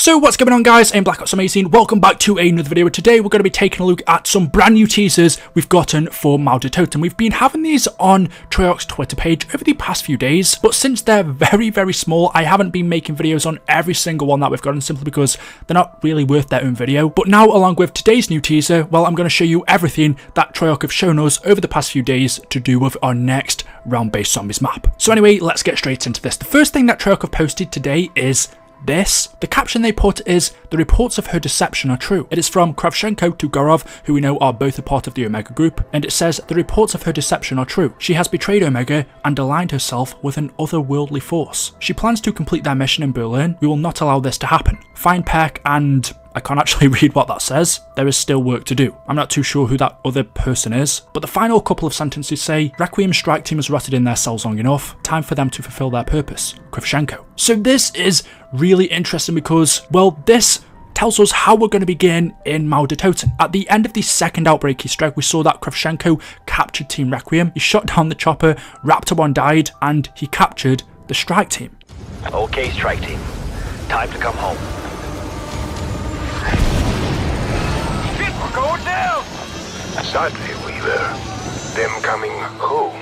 So what's going on, guys? I'm Black Ops Amazing. Welcome back to another video. Today we're going to be taking a look at some brand new teasers we've gotten for Toten. We've been having these on Treyarch's Twitter page over the past few days, but since they're very small, I haven't been making videos on every single one that we've gotten simply because they're not really worth their own video. But now, along with today's new teaser, well, I'm going to show you everything that Treyarch have shown us over the past few days to do with our next round-based zombies map. So anyway, let's get straight into this. The first thing that Treyarch have posted today is this. The caption they put is, "The reports of her deception are true." It is from Kravchenko to Gorov, who we know are both a part of the Omega group, and it says, "The reports of her deception are true. She has betrayed Omega and aligned herself with an otherworldly force. She plans to complete their mission in Berlin. We will not allow this to happen. Find Peck and..." I can't actually read what that says. There is still work to do. I'm not too sure who that other person is, but the final couple of sentences say, "Requiem strike team has rotted in their cells long enough. Time for them to fulfill their purpose. Kravchenko." So this is really interesting because, well, this tells us how we're going to begin in Toten. At the end of the second Outbreaky strike, we saw that Kravchenko captured Team Requiem. He shot down the chopper, Raptor 1 died, and he captured the strike team. Okay, strike team. Time to come home. We're going down! Sadly, Weaver, them coming home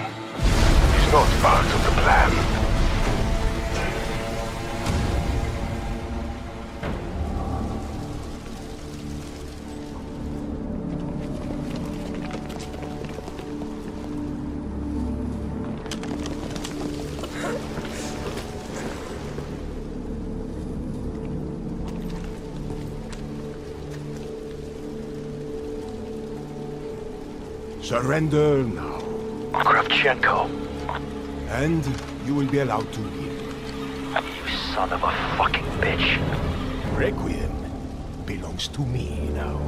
is not part of the plan. Surrender now, Kravchenko, and you will be allowed to leave. you son of a fucking bitch. Requiem belongs to me now.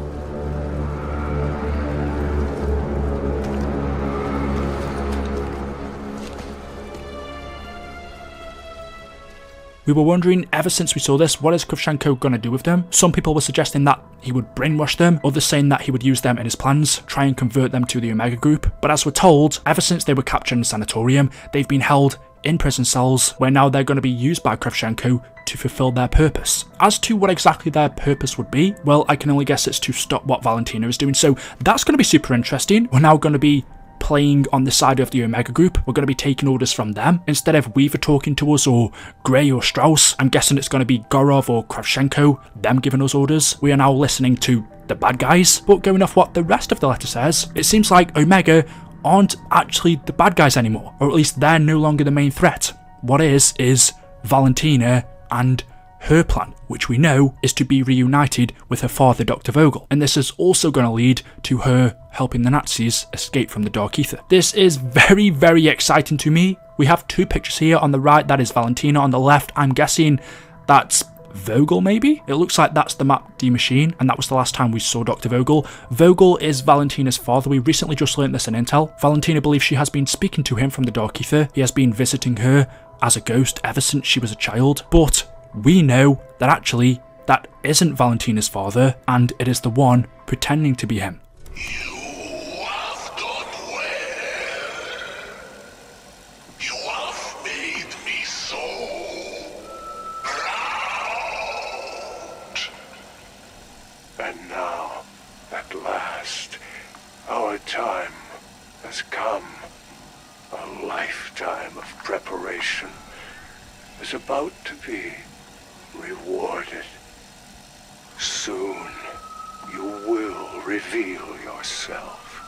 We were wondering ever since we saw this, what is Kravchenko gonna do with them? Some people were suggesting that he would brainwash them, others saying that he would use them in his plans, try and convert them to the Omega group. But as we're told, ever since they were captured in the sanatorium, they've been held in prison cells where now they're going to be used by Kravchenko to fulfill their purpose. As to what exactly their purpose would be, well, I can only guess it's to stop what Valentina is doing, so that's going to be super interesting. We're now going to be playing on the side of the Omega group. We're going to be taking orders from them. Instead of Weaver talking to us or Grey or Strauss, I'm guessing it's going to be Gorov or Kravchenko, them giving us orders. We are now listening to the bad guys, but going off what the rest of the letter says, it seems like Omega aren't actually the bad guys anymore, or at least they're no longer the main threat. What is Valentina and her plan, which we know is to be reunited with her father, Dr. Vogel. And this is also going to lead to her helping the Nazis escape from the Dark Ether. This is very exciting to me. We have two pictures here. On the right, that is Valentina. On the left, I'm guessing that's Vogel, maybe? It looks like that's the Map D machine, and that was the last time we saw Dr. Vogel. Vogel is Valentina's father. We recently just learned this in intel. Valentina believes she has been speaking to him from the Dark Ether. He has been visiting her as a ghost ever since she was a child. But we know that actually that isn't Valentina's father, and it is the one pretending to be him. You have done well. You have made me so proud. And now, at last, our time has come. A lifetime of preparation is about to be rewarded. Soon, you will reveal yourself.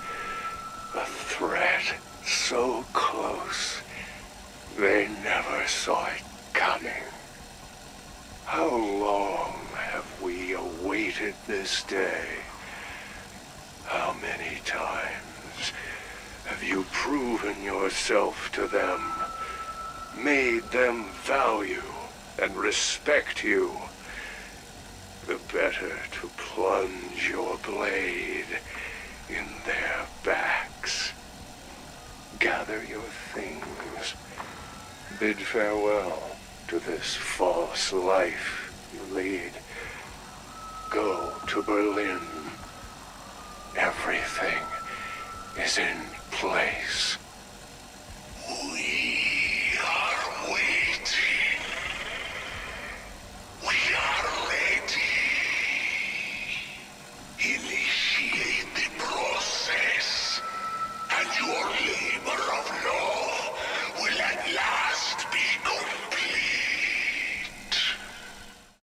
A threat so close, they never saw it coming. How long have we awaited this day? How many times have you proven yourself to them, made them value and respect you? The better to plunge your blade in their backs. Gather your things. Bid farewell to this false life you lead. Go to Berlin. Everything is in place. We are waiting. We are ready.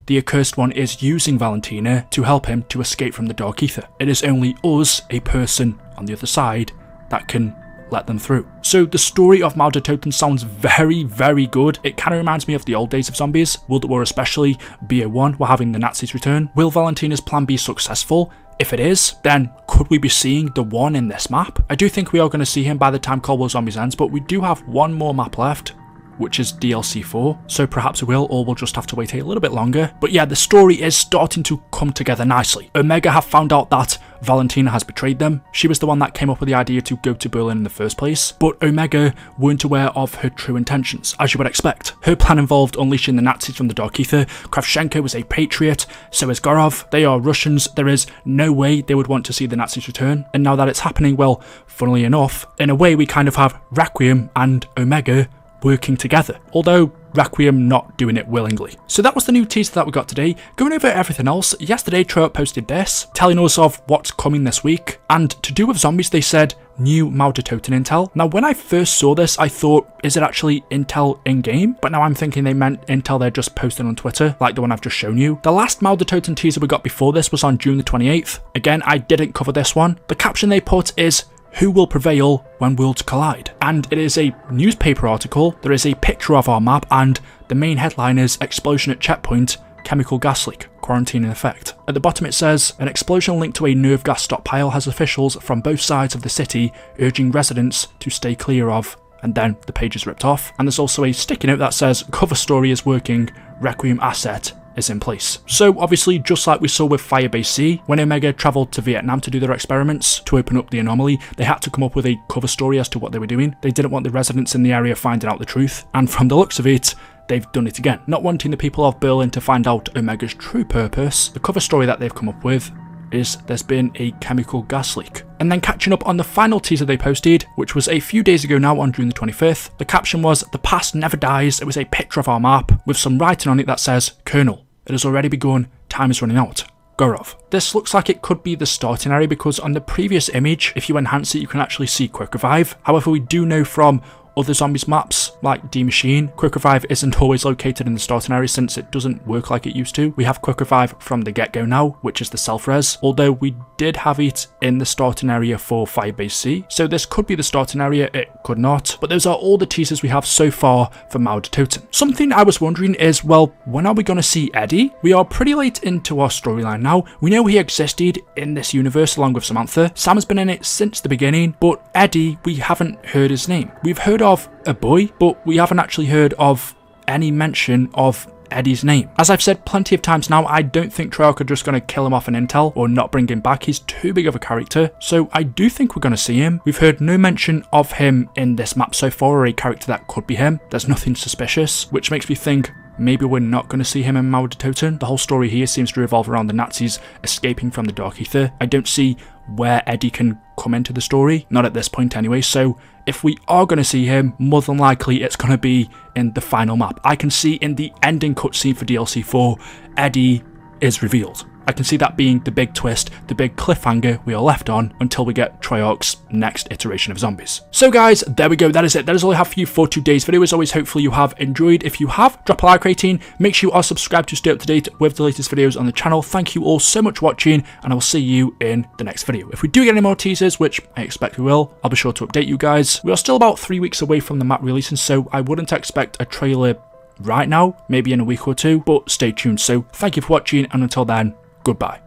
the accursed one is using Valentina to help him to escape from the Dark Ether. It is only us, a person on the other side, that can let them through. So the story of Mauer Toten sounds very, very good. It kind of reminds me of the old days of zombies, World at War especially, BO1, we're having the Nazis return. Will Valentina's plan be successful? If it is, then could we be seeing the one in this map? I do think we are going to see him by the time Cold War Zombies ends, but we do have one more map left, which is DLC 4, so perhaps we will, or we'll just have to wait a little bit longer. But yeah, the story is starting to come together nicely. Omega have found out that Valentina has betrayed them. She was the one that came up with the idea to go to Berlin in the first place, but Omega weren't aware of her true intentions, as you would expect. Her plan involved unleashing the Nazis from the Dark Ether. Kravchenko is a patriot, so is Gorov. They are Russians. There is no way they would want to see the Nazis return, and now that it's happening, well, funnily enough, in a way we kind of have Requiem and Omega working together, although Requiem not doing it willingly. So that was the new teaser that we got today. Going over everything else, yesterday Treyarch posted this, telling us of what's coming this week, and to do with zombies they said new Mauer Toten intel. Now when I first saw this I thought, is it actually intel in-game? But now I'm thinking they meant intel they're just posting on Twitter, like the one I've just shown you. The last Mauer Toten teaser we got before this was on June the 28th. Again, I didn't cover this one. The caption they put is, "Who will prevail when worlds collide?" And it is a newspaper article, there is a picture of our map, and the main headline is "Explosion at Checkpoint, Chemical Gas Leak, Quarantine in Effect." At the bottom it says, "An explosion linked to a nerve gas stockpile has officials from both sides of the city urging residents to stay clear of," and then the page is ripped off. And there's also a sticky note that says, "Cover story is working, Requiem asset is in place." So obviously, just like we saw with Firebase C, when Omega travelled to Vietnam to do their experiments to open up the anomaly, they had to come up with a cover story as to what they were doing. They didn't want the residents in the area finding out the truth, and from the looks of it, they've done it again. Not wanting the people of Berlin to find out Omega's true purpose, the cover story that they've come up with is there's been a chemical gas leak. And then catching up on the final teaser they posted, which was a few days ago now on June the 25th, the caption was, "The past never dies." It was a picture of our map with some writing on it that says, "Colonel, it has already begun, time is running out. Gorov." This looks like it could be the starting area because on the previous image, if you enhance it, you can actually see Quick Revive. However, we do know from other zombies maps, like D Machine, Quick Revive isn't always located in the starting area since it doesn't work like it used to. We have Quick Revive from the get-go now, which is the self-res, although we did have it in the starting area for Firebase C, so this could be the starting area, it could not, but those are all the teasers we have so far for Mauer Toten. Something I was wondering is, well, when are we going to see Eddie? We are pretty late into our storyline now. We know he existed in this universe along with Samantha. Sam has been in it since the beginning, but Eddie, we haven't heard his name. We've heard of a boy, but we haven't actually heard of any mention of Eddie's name. As I've said plenty of times now, I don't think Treyarch are just going to kill him off in intel or not bring him back. He's too big of a character, so I do think we're going to see him. We've heard no mention of him in this map so far, or a character that could be him. There's nothing suspicious, which makes me think maybe we're not going to see him in Mauer Toten. The whole story here seems to revolve around the Nazis escaping from the Dark Ether. I don't see where Eddie can come into the story, not at this point anyway, so if we are going to see him, more than likely it's going to be in the final map. I can see in the ending cutscene for DLC 4, Eddie is revealed. I can see that being the big twist, the big cliffhanger we are left on until we get Treyarch's next iteration of zombies. So guys, there we go, that is it. That is all I have for you for today's video. As always, hopefully you have enjoyed. If you have, drop a like rating. Make sure you are subscribed to stay up to date with the latest videos on the channel. Thank you all so much for watching, and I will see you in the next video. If we do get any more teasers, which I expect we will, I'll be sure to update you guys. We are still about 3 weeks away from the map releasing, so I wouldn't expect a trailer right now, maybe in a week or two, but stay tuned. So thank you for watching, and until then, goodbye.